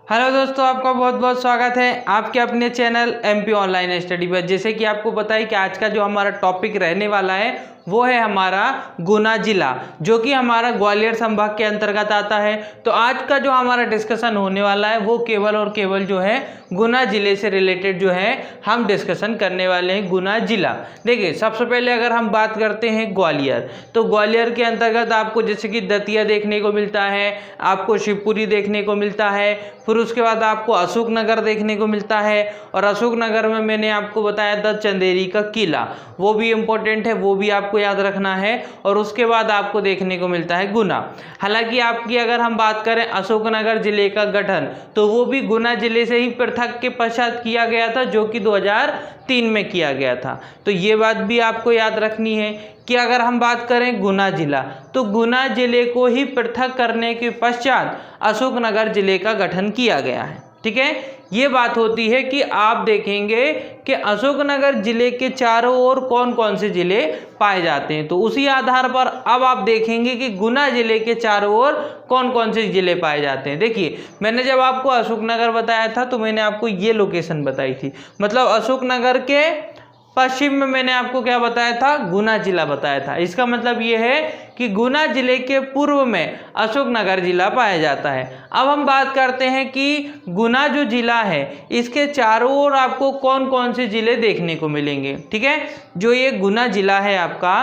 Hello दोस्तों, आपका बहुत बहुत स्वागत है आपके अपने चैनल एमपी ऑनलाइन स्टडी पर। जैसे कि आपको पता है कि आज का जो हमारा टॉपिक रहने वाला है वो है हमारा गुना जिला, जो कि हमारा ग्वालियर संभाग के अंतर्गत आता है। तो आज का जो हमारा डिस्कशन होने वाला है वो केवल और केवल जो है गुना जिले से रिलेटेड जो है हम डिस्कशन करने वाले हैं। गुना जिला, देखिए सबसे पहले अगर हम बात करते हैं ग्वालियर, तो ग्वालियर के अंतर्गत आपको जैसे कि दतिया देखने को मिलता है, आपको शिवपुरी देखने को मिलता है, फिर उसके बाद आपको अशोकनगर देखने को मिलता है। और अशोकनगर में मैंने आपको बताया था चंदेरी का किला, वो भी इम्पोर्टेंट है, वो भी आपको याद रखना है। और उसके बाद आपको देखने को मिलता है गुना। हालांकि आपकी अगर हम बात करें अशोकनगर जिले का गठन, तो वो भी गुना जिले से ही पृथक के पश्चात किया गया था, जो कि 2003 में किया गया था। तो ये बात भी आपको याद रखनी है कि अगर हम बात करें गुना जिला, तो गुना जिले को ही पृथक करने के पश्चात अशोकनगर जिले का गठन किया गया है। ठीक है, ये बात होती है कि आप देखेंगे कि अशोकनगर जिले के चारों ओर कौन कौन से जिले पाए जाते हैं, तो उसी आधार पर अब आप देखेंगे कि गुना जिले के चारों ओर कौन कौन से जिले पाए जाते हैं। देखिए, मैंने जब आपको अशोकनगर बताया था तो मैंने आपको ये लोकेशन बताई थी, मतलब अशोकनगर के पश्चिम में मैंने आपको क्या बताया था, गुना जिला बताया था। इसका मतलब ये है कि गुना जिले के पूर्व में अशोकनगर जिला पाया जाता है। अब हम बात करते हैं कि गुना जो जिला है इसके चारों ओर आपको कौन कौन से जिले देखने को मिलेंगे। ठीक है, जो ये गुना जिला है आपका,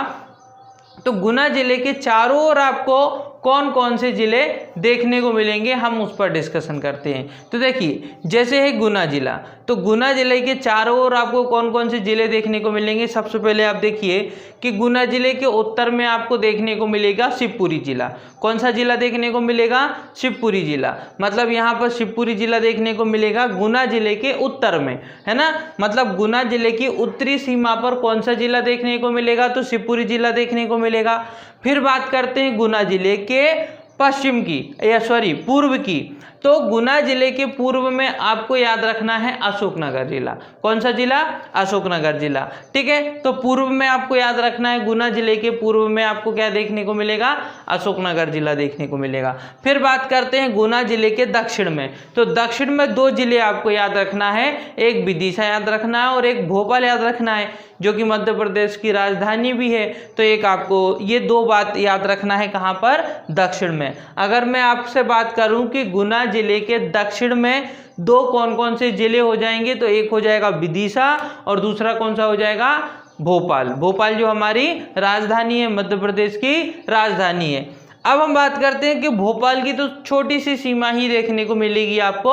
तो गुना जिले के चारों ओर आपको कौन कौन से जिले देखने को मिलेंगे, हम उस पर डिस्कशन करते हैं। तो देखिए, जैसे है गुना जिला, तो गुना जिले के चारों ओर आपको कौन कौन से जिले देखने को मिलेंगे। सबसे पहले आप देखिए कि गुना जिले के उत्तर में आपको देखने को मिलेगा शिवपुरी जिला। कौन सा जिला देखने को मिलेगा, शिवपुरी जिला। मतलब यहाँ पर शिवपुरी जिला देखने को मिलेगा गुना जिले के उत्तर में, है ना। मतलब गुना जिले की उत्तरी सीमा पर कौन सा जिला देखने को मिलेगा, तो शिवपुरी जिला देखने को मिलेगा। फिर बात करते हैं गुना जिले के पश्चिम की, या सॉरी पूर्व की, तो गुना जिले के पूर्व में आपको याद रखना है अशोकनगर जिला। कौन सा जिला, अशोकनगर जिला। ठीक है, तो पूर्व में आपको याद रखना है, गुना जिले के पूर्व में आपको क्या देखने को मिलेगा, अशोकनगर जिला देखने को मिलेगा। फिर बात करते हैं गुना जिले के दक्षिण में, तो दक्षिण में दो जिले आपको याद रखना है, एक विदिशा याद रखना है और एक भोपाल याद रखना है, जो कि मध्य प्रदेश की राजधानी भी है। तो एक आपको ये दो बात याद रखना है, कहाँ पर, दक्षिण में। अगर मैं आपसे बात करूं कि गुना जिले के दक्षिण में दो कौन कौन से जिले हो जाएंगे, तो एक हो जाएगा विदिशा और दूसरा कौन सा हो जाएगा, भोपाल। भोपाल जो हमारी राजधानी है, मध्य प्रदेश की राजधानी है। अब हम बात करते हैं कि भोपाल की तो छोटी सी सीमा ही देखने को मिलेगी आपको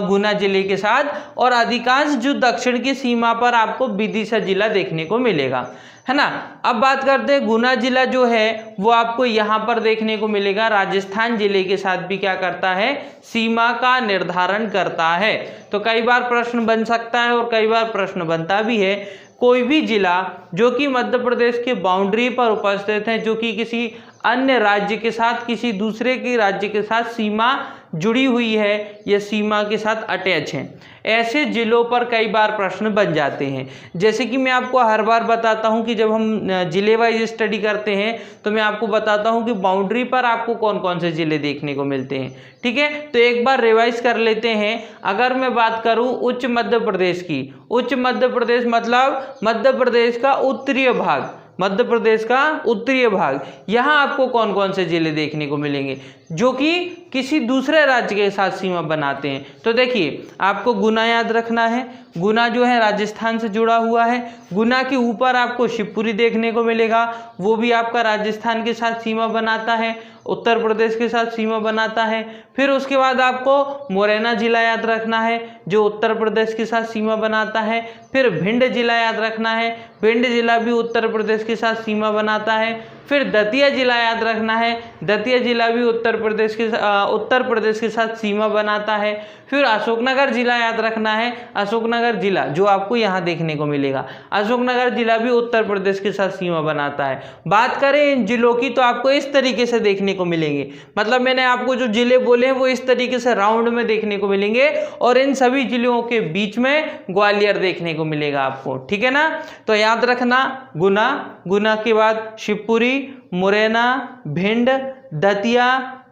गुना जिले के साथ, और अधिकांश जो दक्षिण की सीमा पर आपको विदिशा जिला देखने को मिलेगा, है ना। अब बात करते हैं गुना जिला जो है वो आपको यहाँ पर देखने को मिलेगा, राजस्थान जिले के साथ भी क्या करता है, सीमा का निर्धारण करता है। तो कई बार प्रश्न बन सकता है और कई बार प्रश्न बनता भी है, कोई भी जिला जो कि मध्य प्रदेश के बाउंड्री पर उपस्थित है, जो कि किसी अन्य राज्य के साथ, किसी दूसरे के राज्य के साथ सीमा जुड़ी हुई है या सीमा के साथ अटैच है, ऐसे जिलों पर कई बार प्रश्न बन जाते हैं। जैसे कि मैं आपको हर बार बताता हूं कि जब हम जिले वाइज स्टडी करते हैं तो मैं आपको बताता हूं कि बाउंड्री पर आपको कौन कौन से जिले देखने को मिलते हैं। ठीक है, तो एक बार रिवाइज कर लेते हैं। अगर मैं बात करूं उच्च मध्य प्रदेश की, उच्च मध्य प्रदेश मतलब मध्य प्रदेश का उत्तरीय भाग, मध्य प्रदेश का उत्तरीय भाग, यहाँ आपको कौन कौन से जिले देखने को मिलेंगे जो कि किसी दूसरे राज्य के साथ सीमा बनाते हैं। तो देखिए, आपको गुना याद रखना है, गुना जो है राजस्थान से जुड़ा हुआ है। गुना के ऊपर आपको शिवपुरी देखने को मिलेगा, वो भी आपका राजस्थान के साथ सीमा बनाता है, उत्तर प्रदेश के साथ सीमा बनाता है। फिर उसके बाद आपको मुरैना जिला याद रखना है, जो उत्तर प्रदेश के साथ सीमा बनाता है। फिर भिंड जिला याद रखना है, भिंड जिला भी उत्तर प्रदेश के साथ सीमा बनाता है। फिर दतिया जिला याद रखना है, दतिया जिला भी उत्तर प्रदेश के साथ सीमा बनाता है। फिर अशोकनगर जिला याद रखना है, अशोकनगर जिला जो आपको यहाँ देखने को मिलेगा, अशोकनगर जिला भी उत्तर प्रदेश के साथ सीमा बनाता है। बात करें इन जिलों की तो आपको इस तरीके से देखने को मिलेंगे, मतलब मैंने आपको जो जिले बोले हैं वो इस तरीके से राउंड में देखने को मिलेंगे, और इन सभी जिलों के बीच में ग्वालियर देखने को मिलेगा आपको। ठीक है ना, तो याद रखना गुना, गुना के बाद शिवपुरी, मुरैना, भिंड, दतिया,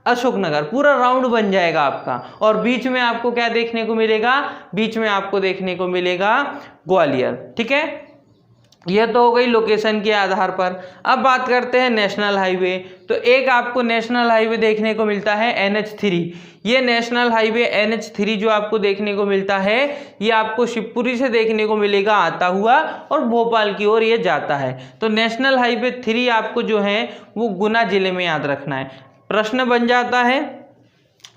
अशोकनगर, पूरा राउंड बन जाएगा आपका। और बीच में आपको क्या देखने को मिलेगा, बीच में आपको देखने को मिलेगा ग्वालियर। ठीक है, यह तो हो गई लोकेशन के आधार पर। अब बात करते हैं नेशनल हाईवे। तो एक आपको नेशनल हाईवे देखने को मिलता है NH3। ये नेशनल हाईवे NH3 जो आपको देखने को मिलता है, ये आपको शिवपुरी से देखने को मिलेगा आता हुआ और भोपाल की ओर ये जाता है। तो नेशनल हाईवे 3 आपको जो है वो गुना जिले में याद रखना है। प्रश्न बन जाता है,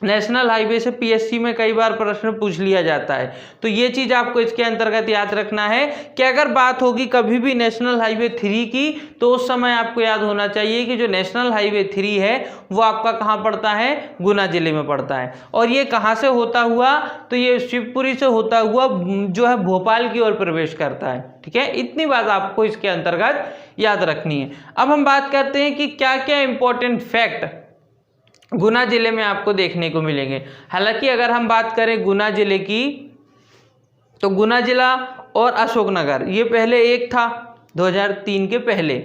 नेशनल हाईवे से PSC में कई बार प्रश्न पूछ लिया जाता है। तो ये चीज़ आपको इसके अंतर्गत याद रखना है कि अगर बात होगी कभी भी नेशनल हाईवे 3 की, तो उस समय आपको याद होना चाहिए कि जो नेशनल हाईवे 3 है वो आपका कहाँ पड़ता है, गुना जिले में पड़ता है। और ये कहाँ से होता हुआ, तो ये शिवपुरी से होता हुआ जो है भोपाल की ओर प्रवेश करता है। ठीक है, इतनी बात आपको इसके अंतर्गत याद रखनी है। अब हम बात करते हैं कि क्या क्या इंपॉर्टेंट फैक्ट गुना जिले में आपको देखने को मिलेंगे। हालांकि अगर हम बात करें गुना जिले की, तो गुना जिला और अशोकनगर ये पहले एक था 2003 के पहले।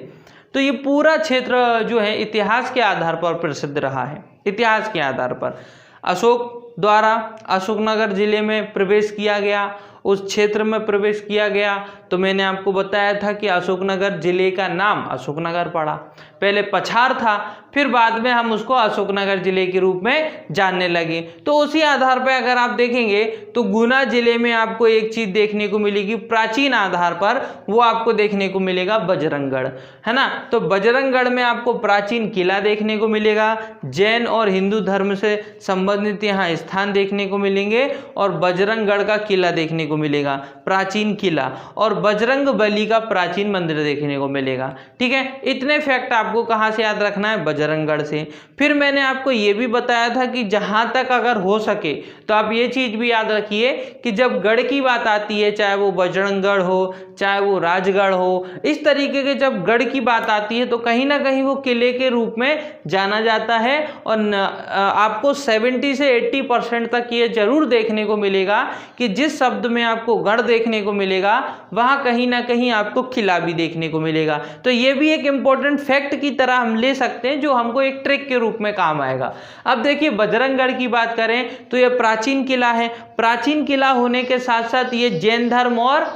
तो ये पूरा क्षेत्र जो है इतिहास के आधार पर प्रसिद्ध रहा है। इतिहास के आधार पर अशोक द्वारा अशोकनगर जिले में प्रवेश किया गया, उस क्षेत्र में प्रवेश किया गया। तो मैंने आपको बताया था कि अशोकनगर जिले का नाम अशोकनगर पड़ा, पहले पछार था, फिर बाद में हम उसको अशोकनगर जिले के रूप में जानने लगे। तो उसी आधार पर अगर आप देखेंगे तो गुना जिले में आपको एक चीज देखने को मिलेगी प्राचीन आधार पर, वो आपको देखने को मिलेगा बजरंगगढ़, है ना। तो बजरंगगढ़ में आपको प्राचीन किला देखने को मिलेगा, जैन और हिंदू धर्म से संबंधित यहाँ स्थान देखने को मिलेंगे और बजरंगगढ़ का किला देखने को मिलेगा, प्राचीन किला, और बजरंग बली का प्राचीन मंदिर देखने को मिलेगा। ठीक है, इतने फैक्ट आपको कहाँ से याद रखना है, बजरंगगढ़ से। फिर मैंने आपको ये भी बताया था कि जहाँ तक अगर हो सके तो आप ये चीज़ भी याद रखिए कि जब गढ़ की बात आती है, चाहे वो बजरंगगढ़ हो चाहे वो राजगढ़ हो, इस तरीके के जब गढ़ की बात आती है तो कहीं ना कहीं वो किले के रूप में जाना जाता है। और आपको 70 से 80% तक ये जरूर देखने को मिलेगा कि जिस शब्द में आपको गढ़ देखने को मिलेगा वहाँ कहीं ना कहीं आपको किला भी देखने को मिलेगा। तो ये भी एक इम्पोर्टेंट फैक्ट की तरह हम ले सकते हैं जो हमको एक ट्रिक के रूप में काम आएगा। अब देखिए बजरंगगढ़ की बात करें तो यह प्राचीन किला है। प्राचीन किला होने के साथ साथ ये जैन धर्म और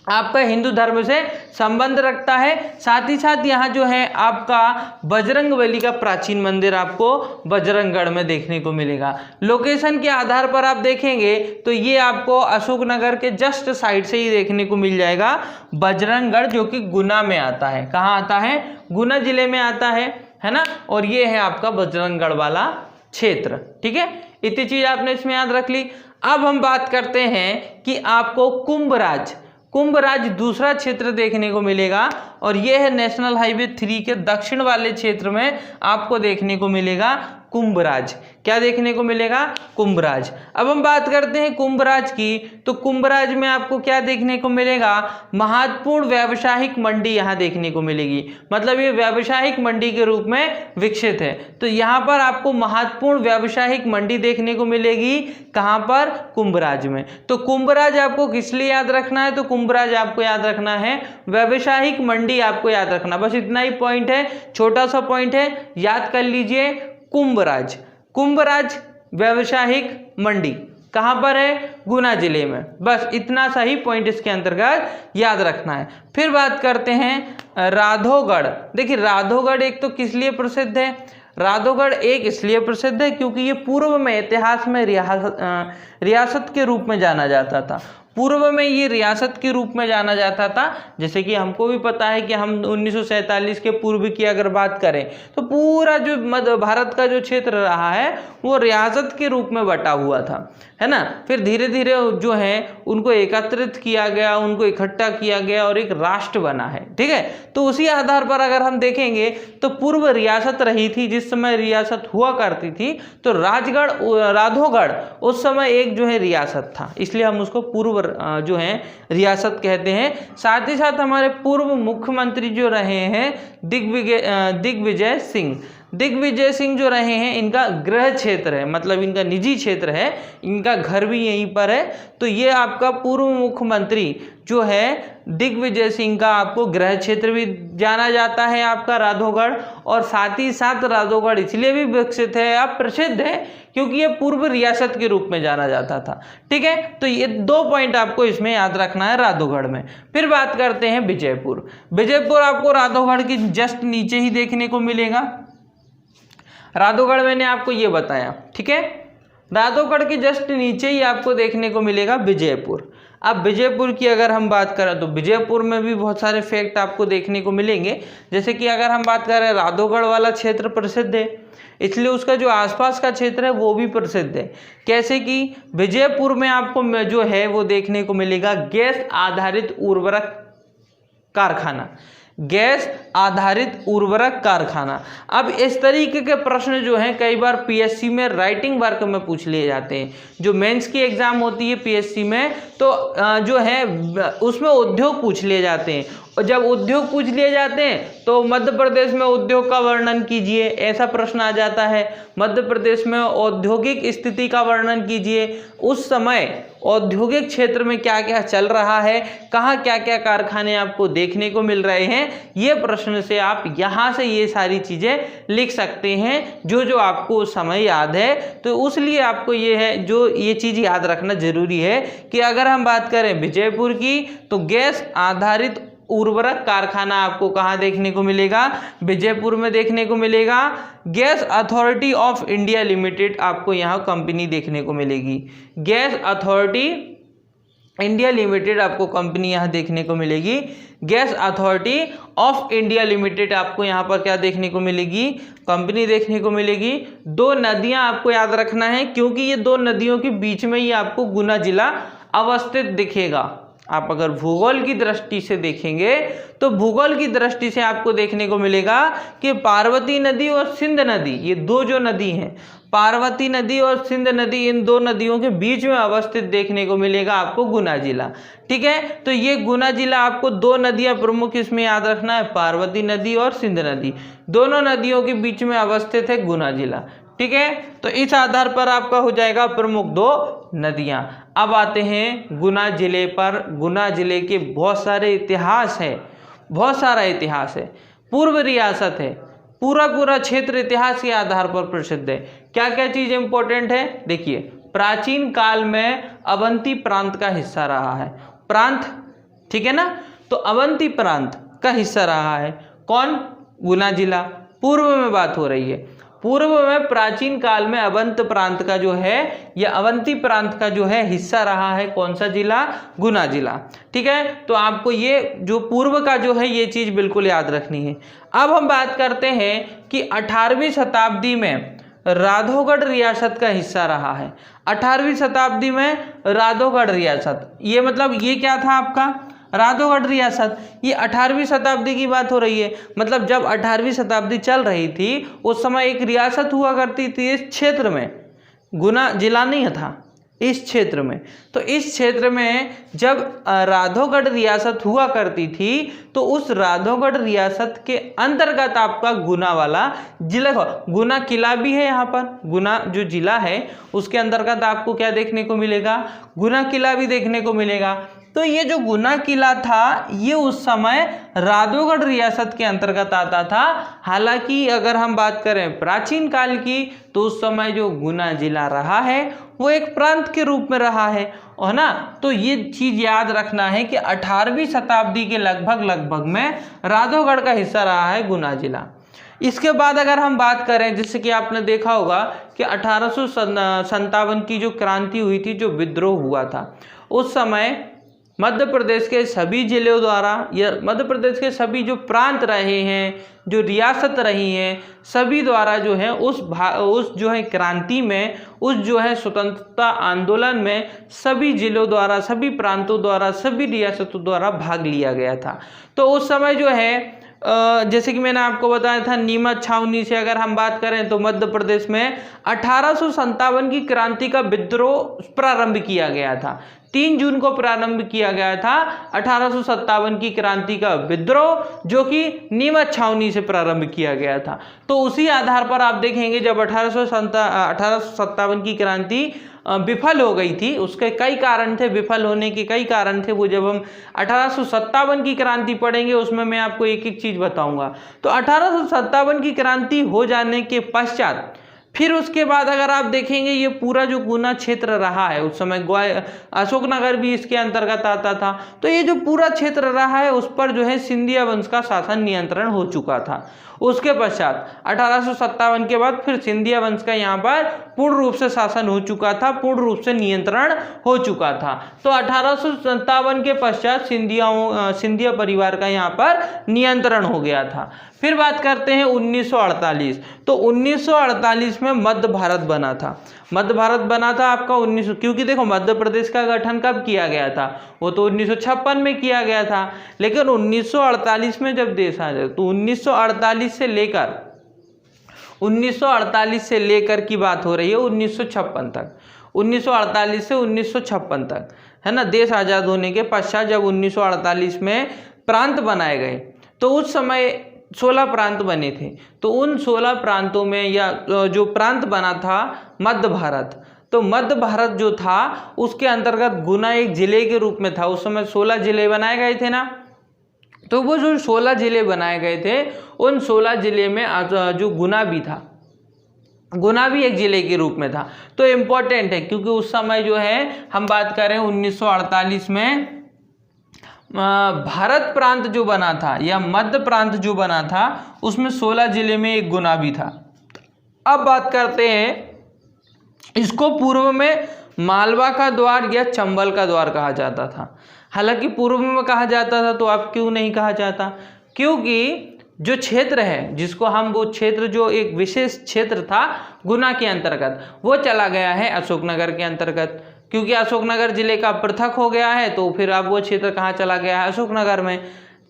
आपका हिंदू धर्म से संबंध रखता है। साथ ही साथ यहाँ जो है आपका बजरंगबली का प्राचीन मंदिर आपको बजरंगगढ़ में देखने को मिलेगा। लोकेशन के आधार पर आप देखेंगे तो ये आपको अशोकनगर के जस्ट साइड से ही देखने को मिल जाएगा बजरंगगढ़, जो कि गुना में आता है। कहाँ आता है, गुना जिले में आता है ना। और ये है आपका बजरंगगढ़ वाला क्षेत्र। ठीक है, इतनी चीज आपने इसमें याद रख ली। अब हम बात करते हैं कि आपको कुंभराज दूसरा क्षेत्र देखने को मिलेगा और यह है नेशनल हाईवे 3 के दक्षिण वाले क्षेत्र में आपको देखने को मिलेगा कुंभराज। क्या देखने को मिलेगा, कुंभराज। अब हम बात करते हैं कुंभराज की, तो कुंभराज में आपको क्या देखने को मिलेगा, महत्वपूर्ण व्यावसायिक मंडी यहाँ देखने को मिलेगी। मतलब ये व्यावसायिक मंडी के रूप में विकसित है। तो यहाँ पर आपको महत्वपूर्ण व्यावसायिक मंडी देखने को मिलेगी, कहाँ पर, कुंभराज में। तो कुंभराज आपको किस लिए याद रखना है, तो कुंभराज आपको याद रखना है व्यावसायिक मंडी, आपको याद रखना, बस इतना ही पॉइंट है, छोटा सा पॉइंट है, याद कर लीजिए। कुंभराज व्यावसायिक मंडी कहां पर है, गुना जिले में। बस इतना सा ही पॉइंट इसके अंतर्गत याद रखना है। फिर बात करते हैं राधोगढ़। देखिए राधोगढ़ एक तो किस लिए प्रसिद्ध है, राधोगढ़ एक इसलिए प्रसिद्ध है क्योंकि ये पूर्व में इतिहास में रियासत के रूप में जाना जाता था। पूर्व में ये रियासत के रूप में जाना जाता था। जैसे कि हमको भी पता है कि हम 1947 के पूर्व की अगर बात करें तो पूरा जो मध्य भारत का जो क्षेत्र रहा है वो रियासत के रूप में बटा हुआ था, है ना। फिर धीरे धीरे जो है उनको एकत्रित किया गया, उनको इकट्ठा किया गया और एक राष्ट्र बना है। ठीक है, तो उसी आधार पर अगर हम देखेंगे तो पूर्व रियासत रही थी, जिस समय रियासत हुआ करती थी तो राधोगढ़ उस समय एक जो है रियासत था, इसलिए हम उसको पूर्व जो है रियासत कहते हैं। साथ ही साथ हमारे पूर्व मुख्यमंत्री जो रहे हैं दिग्विजय दिग्विजय सिंह जो रहे हैं इनका गृह क्षेत्र है, मतलब इनका निजी क्षेत्र है, इनका घर भी यहीं पर है। तो ये आपका पूर्व मुख्यमंत्री जो है दिग्विजय सिंह का आपको गृह क्षेत्र भी जाना जाता है आपका राधौगढ़। और साथ ही साथ राधौगढ़ इसलिए भी विकसित है, अब प्रसिद्ध है, क्योंकि ये पूर्व रियासत के रूप में जाना जाता था। ठीक है, तो ये 2 पॉइंट आपको इसमें याद रखना है राधौगढ़ में। फिर बात करते हैं विजयपुर। विजयपुर आपको राधौगढ़ के जस्ट नीचे ही देखने को मिलेगा। राधौगढ़ मैंने आपको ये बताया, ठीक है, राधौगढ़ के जस्ट नीचे ही आपको देखने को मिलेगा विजयपुर। अब विजयपुर की अगर हम बात करें तो विजयपुर में भी बहुत सारे फैक्ट आपको देखने को मिलेंगे। जैसे कि अगर हम बात करें, राधौगढ़ वाला क्षेत्र प्रसिद्ध है, इसलिए उसका जो आसपास का क्षेत्र है वो भी प्रसिद्ध है। कैसे कि विजयपुर में आपको जो है वो देखने को मिलेगा गैस आधारित उर्वरक कारखाना, गैस आधारित उर्वरक कारखाना। अब इस तरीके के प्रश्न जो हैं कई बार पीएससी में राइटिंग वर्क में पूछ लिए जाते हैं। जो मेंस की एग्जाम होती है पीएससी में, तो जो है उसमें उद्योग पूछ लिए जाते हैं। और जब उद्योग पूछ लिए जाते हैं तो मध्य प्रदेश में उद्योग का वर्णन कीजिए, ऐसा प्रश्न आ जाता है। मध्य प्रदेश में औद्योगिक स्थिति का वर्णन कीजिए, उस समय औद्योगिक क्षेत्र में क्या क्या चल रहा है, कहाँ क्या क्या कारखाने आपको देखने को मिल रहे हैं, ये प्रश्न से आप यहाँ से ये सारी चीज़ें लिख सकते हैं जो जो आपको उस समय याद है। तो उसलिए आपको ये है जो ये चीज़ याद रखना जरूरी है कि अगर हम बात करें विजयपुर की, तो गैस आधारित उर्वरक कारखाना आपको कहाँ देखने को मिलेगा, विजयपुर में देखने को मिलेगा। Gas authority of India limited आपको यहाँ कंपनी देखने को मिलेगी। गैस अथॉरिटी इंडिया लिमिटेड आपको कंपनी यहाँ देखने को मिलेगी। Gas authority of India limited आपको यहाँ पर क्या देखने को मिलेगी, कंपनी देखने को मिलेगी। 2 नदियाँ आपको याद रखना है, क्योंकि ये 2 नदियों के बीच में ही आपको गुना जिला अवस्थित दिखेगा। आप अगर भूगोल की दृष्टि से देखेंगे तो भूगोल की दृष्टि से आपको देखने को मिलेगा कि पार्वती नदी और सिंध नदी, ये 2 जो नदी हैं, पार्वती नदी और सिंध नदी, इन 2 नदियों के बीच में अवस्थित देखने को मिलेगा आपको गुना जिला। ठीक है, तो ये गुना जिला आपको 2 नदियां प्रमुख इसमें याद रखना है, पार्वती नदी और सिंध नदी, दोनों नदियों के बीच में अवस्थित है गुना जिला। ठीक है, तो इस आधार पर आपका हो जाएगा प्रमुख 2 नदियां। अब आते हैं गुना जिले पर। गुना जिले के बहुत सारे इतिहास है, बहुत सारा इतिहास है, पूर्व रियासत है, पूरा क्षेत्र इतिहास के आधार पर प्रसिद्ध है। क्या क्या चीज इंपॉर्टेंट है, देखिए, प्राचीन काल में अवंती प्रांत का हिस्सा रहा है। प्रांत, ठीक है ना, तो अवंती प्रांत का हिस्सा रहा है कौन, गुना जिला। पूर्व में बात हो रही है, पूर्व में प्राचीन काल में अवंत प्रांत का जो है या अवंती प्रांत का जो है हिस्सा रहा है कौन सा जिला, गुना जिला। ठीक है, तो आपको ये जो पूर्व का जो है ये चीज बिल्कुल याद रखनी है। अब हम बात करते हैं कि 18वीं शताब्दी में राधौगढ़ रियासत का हिस्सा रहा है। 18वीं शताब्दी में राधौगढ़ रियासत, ये मतलब ये क्या था आपका, राधौगढ़ रियासत। ये 18वीं शताब्दी की बात हो रही है, मतलब जब 18वीं शताब्दी चल रही थी उस समय एक रियासत हुआ करती थी इस क्षेत्र में, गुना जिला नहीं था, इस क्षेत्र में। तो इस क्षेत्र में जब राधौगढ़ रियासत हुआ करती थी तो उस राधौगढ़ रियासत के अंतर्गत आपका गुना वाला जिला, गुना किला भी है यहाँ पर, गुना जो जिला है उसके अंतर्गत आपको क्या देखने को मिलेगा, गुना किला भी देखने को मिलेगा। तो ये जो गुना किला था ये उस समय राधौगढ़ रियासत के अंतर्गत आता था। हालांकि अगर हम बात करें प्राचीन काल की तो उस समय जो गुना जिला रहा है वो एक प्रांत के रूप में रहा है ना। तो ये चीज याद रखना है कि 18वीं शताब्दी के लगभग में राधौगढ़ का हिस्सा रहा है गुना जिला। इसके बाद अगर हम बात करें, जैसे कि आपने देखा होगा कि 1857 की जो क्रांति हुई थी, जो विद्रोह हुआ था, उस समय मध्य प्रदेश के सभी जिलों द्वारा या मध्य प्रदेश के सभी जो प्रांत रहे हैं, जो रियासत रही हैं, सभी द्वारा जो है उस जो है क्रांति में, उस जो है स्वतंत्रता आंदोलन में सभी जिलों द्वारा, सभी प्रांतों द्वारा, सभी रियासतों द्वारा भाग लिया गया था। तो उस समय जो है जैसे कि मैंने आपको बताया था, नीमच छावनी से अगर हम बात करें तो मध्य प्रदेश में 1857 की क्रांति का विद्रोह प्रारंभ किया गया था। 3 जून को प्रारंभ किया गया था 1857 की क्रांति का विद्रोह, जो कि नीमच छावनी से प्रारंभ किया गया था। तो उसी आधार पर आप देखेंगे जब 1857 की क्रांति विफल हो गई थी, उसके कई कारण थे, विफल होने के कई कारण थे। वो जब हम 1857 की क्रांति पढ़ेंगे उसमें मैं आपको एक एक चीज बताऊंगा। तो 1857 की क्रांति हो जाने के पश्चात फिर उसके बाद अगर आप देखेंगे ये पूरा जो गुना क्षेत्र रहा है, उस समय अशोकनगर भी इसके अंतर्गत आता था, तो ये जो पूरा क्षेत्र रहा है उस पर जो है सिंधिया वंश का शासन नियंत्रण हो चुका था। उसके पश्चात 1857 के बाद फिर सिंधिया वंश का यहाँ पर पूर्ण रूप से शासन हो चुका था, पूर्ण रूप से नियंत्रण हो चुका था। तो 1857 के पश्चात सिंधिया परिवार का यहाँ पर नियंत्रण हो गया था। फिर बात करते हैं 1948। तो 1948 में मध्य भारत बना था। मध्य भारत बना था आपका 1900, क्योंकि देखो मध्य प्रदेश का गठन कब किया गया था, वो तो 1956 में किया गया था, लेकिन 1948 में जब देश आ जाए तो 1948 से लेकर की बात हो रही है 1956 तक, 1948 से 1956 तक, है ना। देश आज़ाद होने के पश्चात जब 1948 में प्रांत बनाए गए तो उस समय 16 प्रांत बने थे। तो उन 16 प्रांतों में या जो प्रांत बना था मध्य भारत, तो मध्य भारत जो था उसके अंतर्गत गुना एक जिले के रूप में था। उस समय 16 जिले बनाए गए थे ना, तो वो जो 16 जिले बनाए गए थे उन 16 जिले में जो गुना भी था, गुना भी एक जिले के रूप में था। तो इम्पोर्टेंट है क्योंकि उस समय जो है हम बात करें 1948 में भारत प्रांत जो बना था या मध्य प्रांत जो बना था उसमें 16 जिले में एक गुना भी था। अब बात करते हैं, इसको पूर्व में मालवा का द्वार या चंबल का द्वार कहा जाता था। हालांकि पूर्व में कहा जाता था, तो अब क्यों नहीं कहा जाता? क्योंकि जो क्षेत्र है जिसको हम, वो क्षेत्र जो एक विशेष क्षेत्र था गुना के अंतर्गत, वो चला गया है अशोकनगर के अंतर्गत, क्योंकि अशोकनगर जिले का पृथक हो गया है। तो फिर अब वो क्षेत्र कहाँ चला गया है? अशोकनगर में।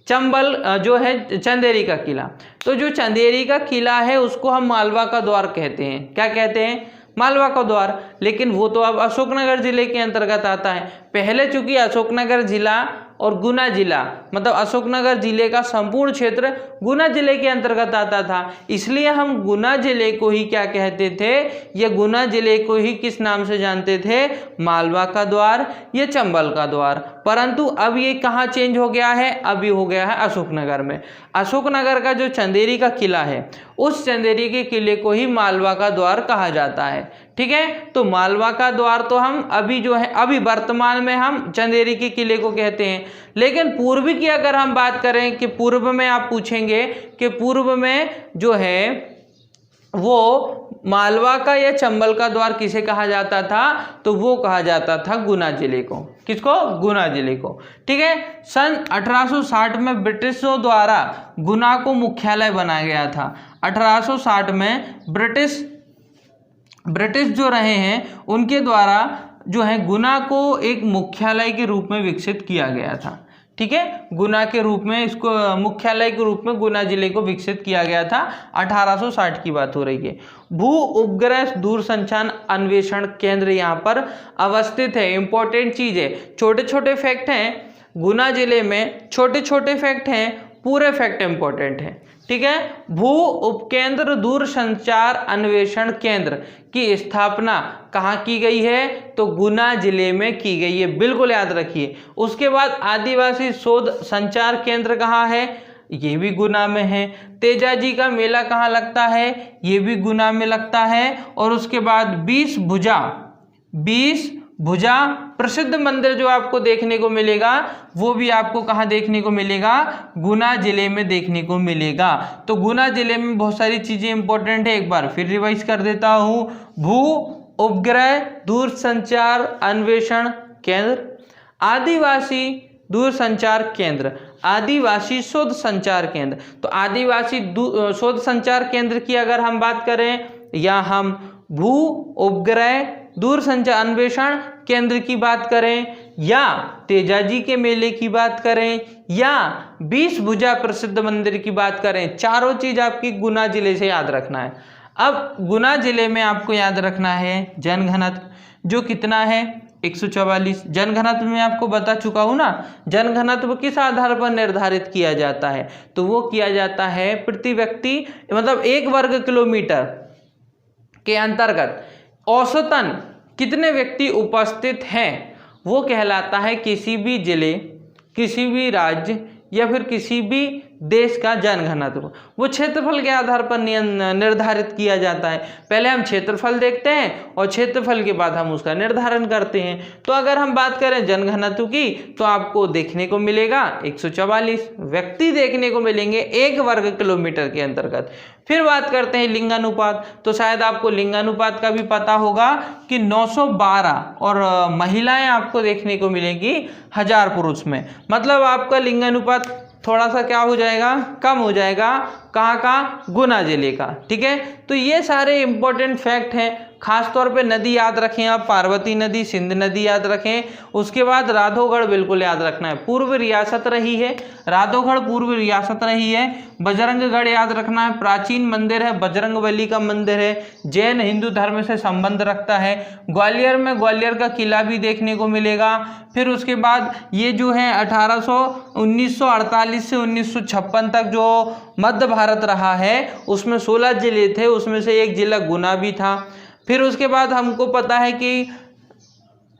चंबल जो है चंदेरी का किला, तो जो चंदेरी का किला है उसको हम मालवा का द्वार कहते हैं। क्या कहते हैं? मालवा का द्वार। लेकिन वो तो अब अशोकनगर जिले के अंतर्गत आता है। पहले चूंकि अशोकनगर जिला और गुना जिला, मतलब अशोकनगर जिले का संपूर्ण क्षेत्र गुना जिले के अंतर्गत आता था, इसलिए हम गुना जिले को ही क्या कहते थे, या गुना जिले को ही किस नाम से जानते थे? मालवा का द्वार या चंबल का द्वार। परंतु अब ये कहाँ चेंज हो गया है? अब ये हो गया है अशोकनगर में। अशोकनगर का जो चंदेरी का किला है उस चंदेरी के किले को ही मालवा का द्वार कहा जाता है। ठीक है, तो मालवा का द्वार तो हम अभी जो है, अभी वर्तमान में हम चंदेरी के किले को कहते हैं। लेकिन पूर्व की अगर हम बात करें कि पूर्व में आप पूछेंगे कि पूर्व में जो है वो मालवा का या चंबल का द्वार किसे कहा जाता था, तो वो कहा जाता था गुना जिले को। किसको? गुना जिले को। ठीक है, सन 1860 में ब्रिटिशों द्वारा गुना को मुख्यालय बनाया गया था। 1860 में ब्रिटिश जो रहे हैं उनके द्वारा जो है गुना को एक मुख्यालय के रूप में विकसित किया गया था। ठीक है, गुना के रूप में, इसको मुख्यालय के रूप में गुना जिले को विकसित किया गया था। 1860 की बात हो रही है। भू उपग्रह दूरसंचार अन्वेषण केंद्र यहाँ पर अवस्थित है। इंपॉर्टेंट चीज है, छोटे छोटे फैक्ट हैं गुना जिले में, छोटे छोटे फैक्ट हैं, पूरे फैक्ट इंपॉर्टेंट हैं। ठीक है, भू उपकेंद्र दूरसंचार अन्वेषण केंद्र की स्थापना कहाँ की गई है? तो गुना जिले में की गई है, बिल्कुल याद रखिए। उसके बाद आदिवासी शोध संचार केंद्र कहाँ है? ये भी गुना में है। तेजाजी का मेला कहाँ लगता है? ये भी गुना में लगता है। और उसके बाद 20 भुजा प्रसिद्ध मंदिर जो आपको देखने को मिलेगा, वो भी आपको कहाँ देखने को मिलेगा? गुना जिले में देखने को मिलेगा। तो गुना जिले में बहुत सारी चीजें इंपॉर्टेंट है, एक बार फिर रिवाइज कर देता हूँ। भू उपग्रह दूरसंचार अन्वेषण केंद्र, आदिवासी दूरसंचार केंद्र, आदिवासी शोध संचार केंद्र। तो आदिवासी शोध संचार केंद्र की अगर हम बात करें, या हम भू उपग्रह दूरसंचार अन्वेषण केंद्र की बात करें, या तेजाजी के मेले की बात करें, या 20 भुजा प्रसिद्ध मंदिर की बात करें, चारों चीज आपकी गुना जिले से याद रखना है। अब गुना जिले में आपको याद रखना है जनघनत्व। जो कितना है 144। जनघनत्व में आपको बता चुका हूँ ना, जनघनत्व किस आधार पर निर्धारित किया जाता है, तो वो किया जाता है प्रति व्यक्ति मतलब 1 वर्ग किलोमीटर के अंतर्गत औसतन कितने व्यक्ति उपस्थित हैं, वो कहलाता है किसी भी जिले, किसी भी राज्य या फिर किसी भी देश का जनघनत्व। वो क्षेत्रफल के आधार पर निर्धारित किया जाता है। पहले हम क्षेत्रफल देखते हैं और क्षेत्रफल के बाद हम उसका निर्धारण करते हैं। तो अगर हम बात करें जनघनत्व की तो आपको देखने को मिलेगा 144 व्यक्ति देखने को मिलेंगे 1 वर्ग किलोमीटर के अंतर्गत। फिर बात करते हैं लिंगानुपात, तो शायद आपको लिंगानुपात का भी पता होगा कि 912 और महिलाएं आपको देखने को मिलेंगी 1000 पुरुष में। मतलब आपका लिंगानुपात थोड़ा सा क्या हो जाएगा, कम हो जाएगा। कहाँ का, गुना जिले का। ठीक है, तो ये सारे इंपॉर्टेंट फैक्ट हैं। खास तौर पे नदी याद रखें आप, पार्वती नदी, सिंध नदी याद रखें। उसके बाद राधोगढ़ बिल्कुल याद रखना है, पूर्व रियासत रही है, राधोगढ़ पूर्व रियासत रही है। बजरंगगढ़ याद रखना है, प्राचीन मंदिर है, बजरंगबली का मंदिर है, जैन हिंदू धर्म से संबंध रखता है। ग्वालियर में ग्वालियर का किला भी देखने को मिलेगा। फिर उसके बाद ये जो है 1948 से 1956 तक जो मध्य भारत रहा है उसमें 16 जिले थे, उसमें से एक जिला गुना भी था। फिर उसके बाद हमको पता है कि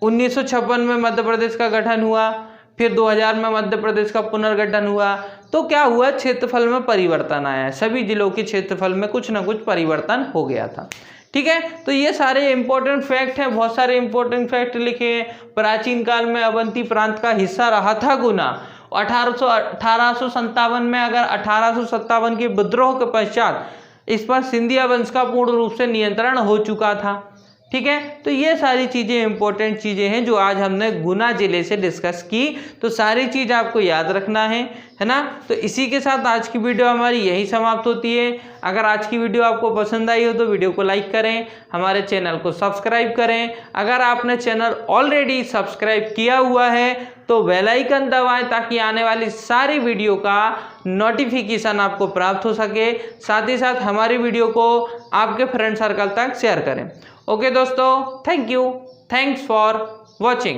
1956 में मध्य प्रदेश का गठन हुआ, फिर 2000 में मध्य प्रदेश का पुनर्गठन हुआ। तो क्या हुआ, क्षेत्रफल में परिवर्तन आया, सभी जिलों के क्षेत्रफल में कुछ ना कुछ परिवर्तन हो गया था। ठीक है, तो ये सारे इंपॉर्टेंट फैक्ट हैं, बहुत सारे इंपॉर्टेंट फैक्ट लिखे हैं। प्राचीन काल में अवंती प्रांत का हिस्सा रहा था गुना। 1857 में अगर 1857 के विद्रोह के पश्चात इस पर सिंधिया वंश का पूर्ण रूप से नियंत्रण हो चुका था। ठीक है, तो ये सारी चीज़ें इंपॉर्टेंट चीज़ें हैं जो आज हमने गुना जिले से डिस्कस की। तो सारी चीज़ आपको याद रखना है ना। तो इसी के साथ आज की वीडियो हमारी यही समाप्त होती है। अगर आज की वीडियो आपको पसंद आई हो तो वीडियो को लाइक करें, हमारे चैनल को सब्सक्राइब करें। अगर आपने चैनल ऑलरेडी सब्सक्राइब किया हुआ है तो बेल आइकन दबाएं ताकि आने वाली सारी वीडियो का नोटिफिकेशन आपको प्राप्त हो सके। साथ ही साथ हमारी वीडियो को आपके फ्रेंड सर्कल तक शेयर करें। ओके दोस्तों, thank you, thanks for watching.